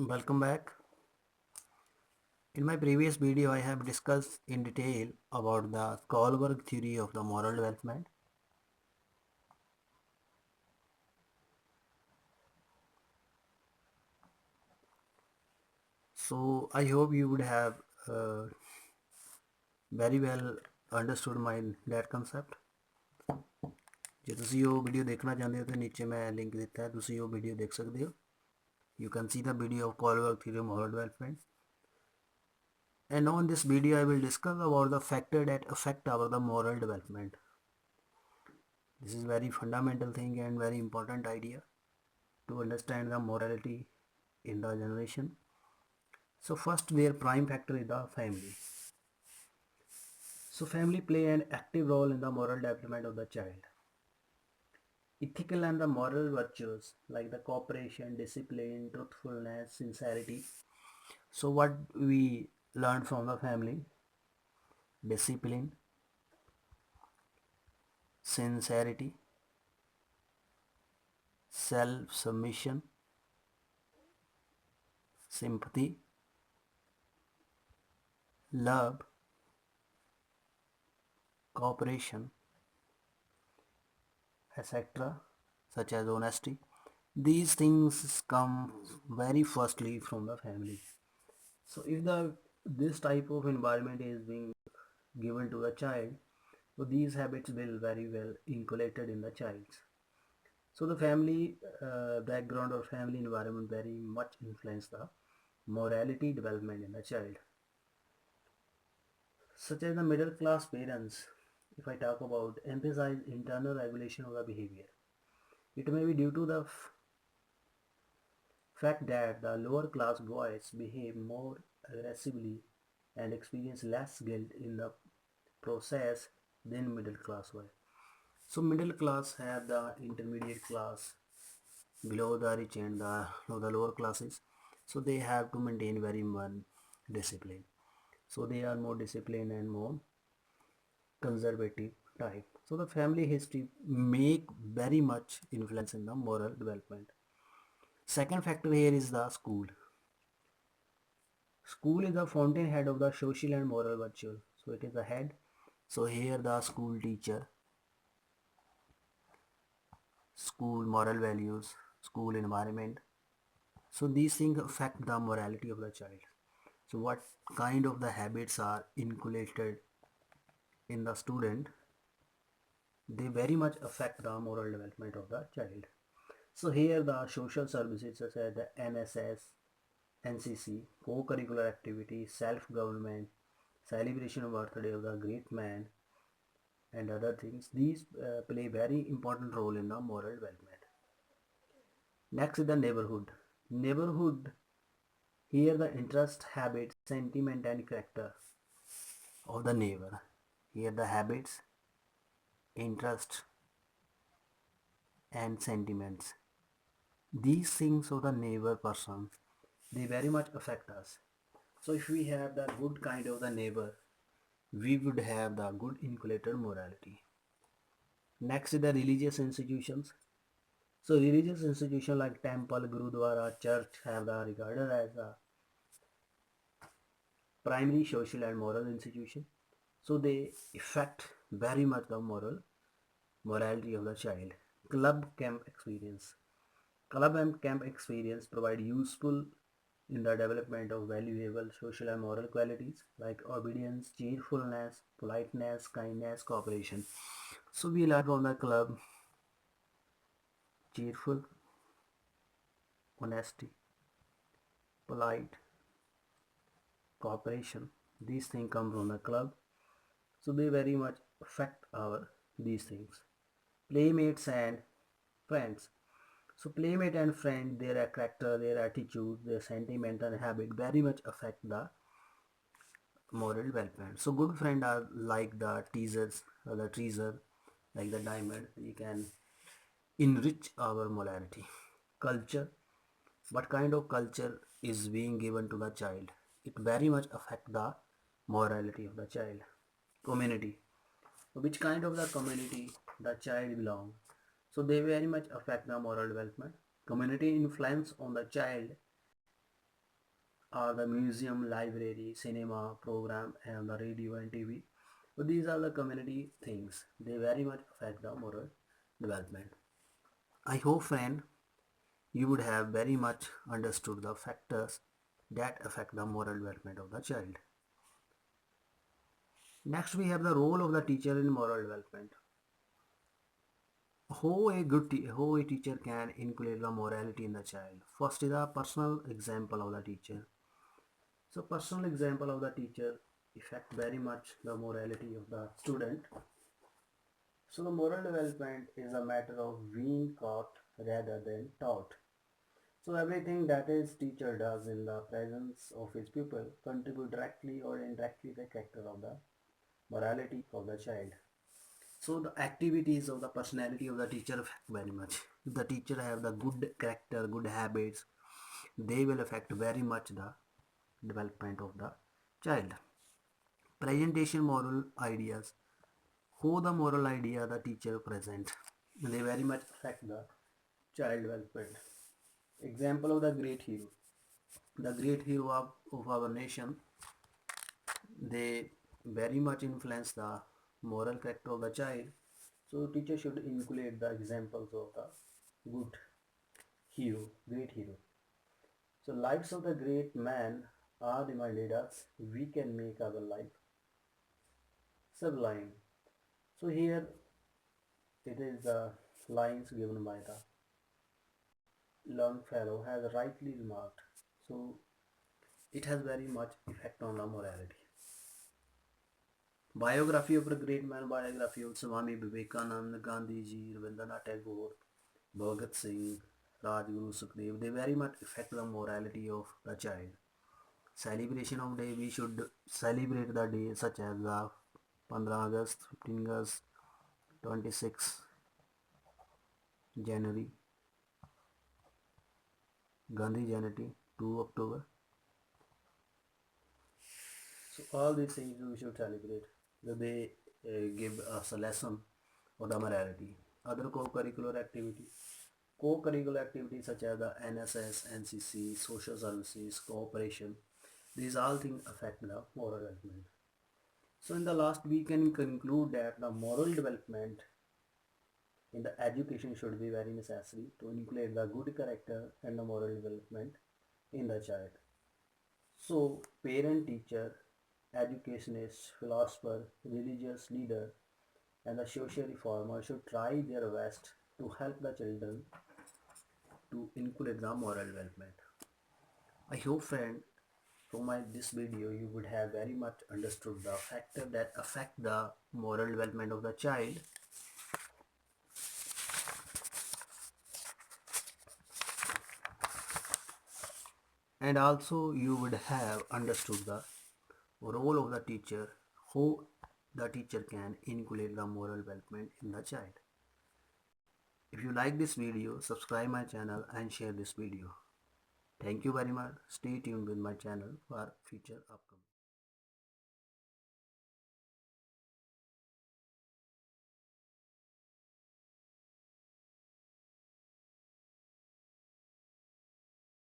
Welcome back. In my previous video, I have discussed in detail about the Kohlberg theory of the moral development. So I hope you would have very well understood that concept. ਜੇ ਤੁਸੀਂ ਉਹ video ਦੇਖਣਾ ਚਾਹੁੰਦੇ ਹੋ ਤਾਂ ਨੀਚੇ ਮੈਂ link ਦਿੱਤਾ ਹੈ, ਤੁਸੀਂ ਉਹ ਵੀਡੀਓ ਦੇਖ ਸਕਦੇ ਹੋ. You can see the video of Kohlberg theory of moral development. And now in this video, I will discuss about the factor that affect the moral development. This is very fundamental thing and very important idea to understand the morality in the generation. So first, their prime factor is the family. So family play an active role in the moral development of the child. Ethical and the moral virtues like the cooperation, discipline, truthfulness, sincerity. So what we learn from the family: discipline, sincerity, self-submission, sympathy, love, cooperation, etc., such as honesty. These things come very firstly from the family. So if this type of environment is being given to the child, so these habits will very well inculcated in the child. So the family background or family environment very much influence the morality development in the child. Such as the middle class parents, if I talk about, emphasize internal regulation of the behavior. It may be due to the fact that the lower class boys behave more aggressively and experience less guilt in the process than middle class boys. So middle class have the intermediate class below the rich and the lower classes. So they have to maintain very much discipline. So they are more disciplined and more conservative type. So the family history make very much influence in the moral development. Second factor here is the school. School is the fountainhead of the social and moral virtue. So it is the head. So here the school teacher, school moral values, school environment. So these things affect the morality of the child. So what kind of the habits are inculcated in the student, they very much affect the moral development of the child. So here the social services such as the NSS, NCC, co-curricular activities, self-government, celebration of birthday of the great man, and other things, these play very important role in the moral development. Next is the neighborhood. Neighborhood, here the interest, habits, sentiment and character of the neighbor. Here the habits, interest and sentiments. These things of the neighbor person, they very much affect us. So if we have the good kind of the neighbor, we would have the good inculcated morality. Next is the religious institutions. So religious institutions like temple, gurudwara, church have the regarded as the primary social and moral institution. So they affect very much the morality of the child. Club camp experience. Club and camp experience provide useful in the development of valuable social and moral qualities like obedience, cheerfulness, politeness, kindness, cooperation. So we learn from the club cheerful, honesty, polite, cooperation. These things come from the club. So they very much affect these things. Playmates and friends. So playmate and friend, their character, their attitude, their sentiment and habit very much affect the moral development. So good friend are like the teasers or the treasure, like the diamond. You can enrich our morality. Culture. What kind of culture is being given to the child? It very much affect the morality of the child. Community. Which kind of the community the child belong? So they very much affect the moral development. Community influence on the child are the museum, library, cinema, program, and the radio and TV. So these are the community things. They very much affect the moral development. I hope, friend, you would have very much understood the factors that affect the moral development of the child. Next, we have the role of the teacher in moral development. How a teacher can inculcate the morality in the child. First is a personal example of the teacher. So personal example of the teacher affect very much the morality of the student. So the moral development is a matter of being taught rather than taught. So everything that his teacher does in the presence of his pupil contribute directly or indirectly the character of the morality of the child. So the activities of the personality of the teacher affect very much. If the teacher have the good character, good habits, they will affect very much the development of the child. Presentation moral ideas. How the moral idea the teacher present, they very much affect the child development. Example of the great hero. The great hero of our nation, they very much influence the moral character of the child. So teacher should inculcate the examples of the good hero, great hero. So lives of the great man are reminded us we can make our life sublime. So here it is the lines given by the Longfellow has rightly remarked. So it has very much effect on the morality. Biography of a great man, biography of Swami Vivekananda, Gandhi Ji, Rabindranath Tagore, Bhagat Singh, Rajguru Sukhdev, they very much affect the morality of the child. Celebration of day, we should celebrate the day such as the 15 August, 15 August, 26 January, Gandhi Jayanti, 2 October. So all these things we should celebrate. They give us a lesson of the morality. Other co-curricular activities. Co-curricular activities such as the NSS, NCC, social services, cooperation. These all things affect the moral development. So in the last we can conclude that the moral development in the education should be very necessary to include the good character and the moral development in the child. So parent, teacher, educationist, philosopher, religious leader and the social reformer should try their best to help the children to inculcate the moral development. I hope, friend, from this video you would have very much understood the factor that affect the moral development of the child, and also you would have understood the role of the teacher, how the teacher can inculcate the moral development in the child. If you like this video, subscribe my channel and share this video. Thank you very much. Stay tuned with my channel for future upcoming.